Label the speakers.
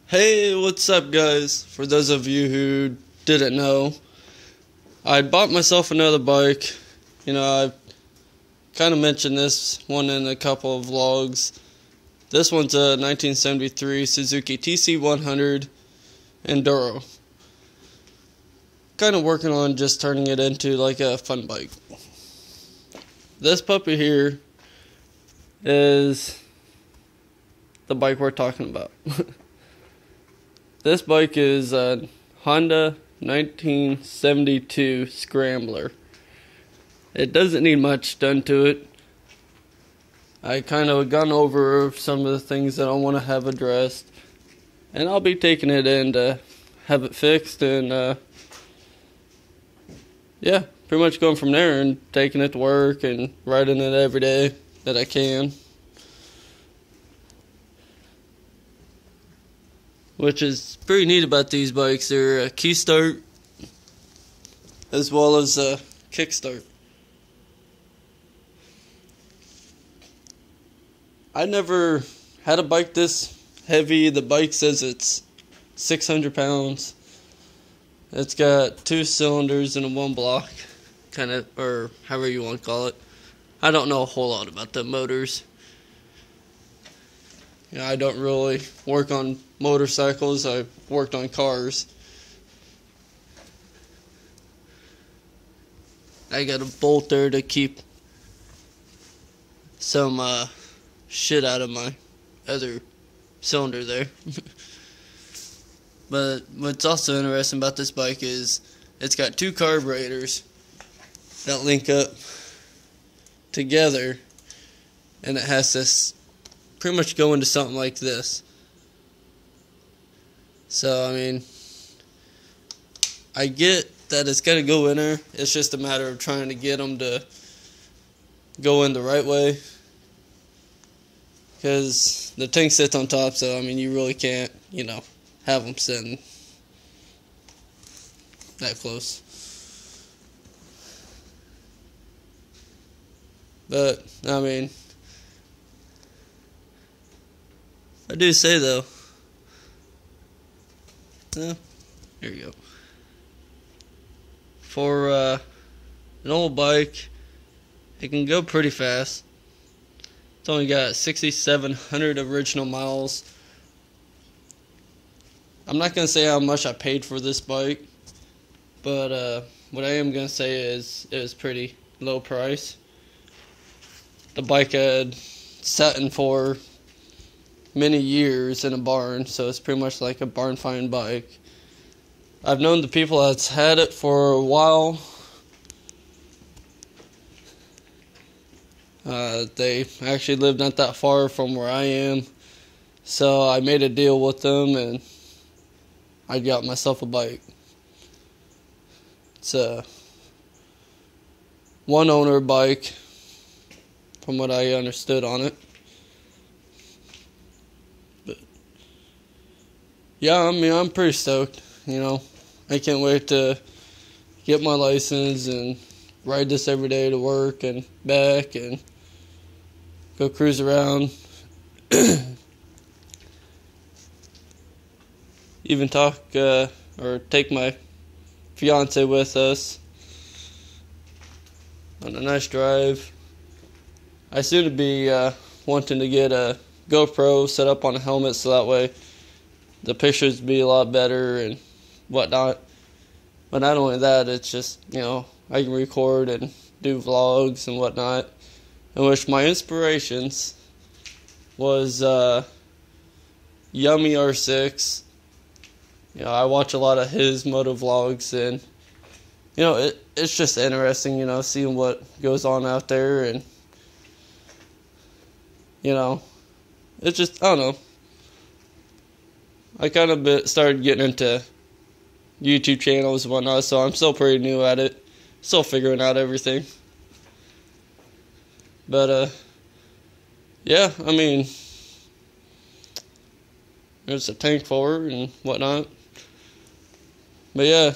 Speaker 1: Hey, what's up, guys? For those of you who didn't know, I bought myself another bike. I've kind of mentioned this one in a couple of vlogs. This one's a 1973 Suzuki TC100 Enduro. Kind of working on just turning it into like a fun bike. This puppy here is the bike we're talking about. This bike is a Honda 1972 Scrambler. It doesn't need much done to it. I kind of gone over some of the things that I want to have addressed, and I'll be taking it in to have it fixed, and pretty much going from there and taking it to work and riding it every day that I can. Which is pretty neat about these bikes. They're a key start as well as a kickstart. I never had a bike this heavy. The bike says it's 600 pounds. It's got 2 cylinders and a 1 block, or however you want to call it. I don't know a whole lot about the motors. I don't really work on motorcycles. I've worked on cars. I got a bolt there to keep some shit out of my other cylinder there. But what's also interesting about this bike is it's got 2 carburetors that link up together, and it has this pretty much go into something like this. So, I get that it's got to go in there. It's just a matter of trying to get them to go in the right way. Because the tank sits on top, so, you really can't, have them sitting that close. But, I do say though, here you go. For an old bike, it can go pretty fast. It's only got 6,700 original miles. I'm not going to say how much I paid for this bike, but what I am going to say is it was pretty low price. The bike had sat in for many years in a barn, so it's pretty much like a barn find bike. I've known the people that's had it for a while. They actually lived not that far from where I am, so I made a deal with them and I got myself a bike. It's a one owner bike from what I understood on it. Yeah, I'm pretty stoked, I can't wait to get my license and ride this every day to work and back and go cruise around. Even talk or take my fiance with us on a nice drive. I soon to be wanting to get a GoPro set up on a helmet so that way the pictures be a lot better and whatnot. But not only that, it's just, I can record and do vlogs and whatnot. In which my inspirations was Yummy R6. I watch a lot of his moto vlogs, and it's just interesting, seeing what goes on out there, and it's just, I don't know. I kind of started getting into YouTube channels and whatnot, so I'm still pretty new at it. Still figuring out everything. But, there's a tank for it and whatnot. But, yeah.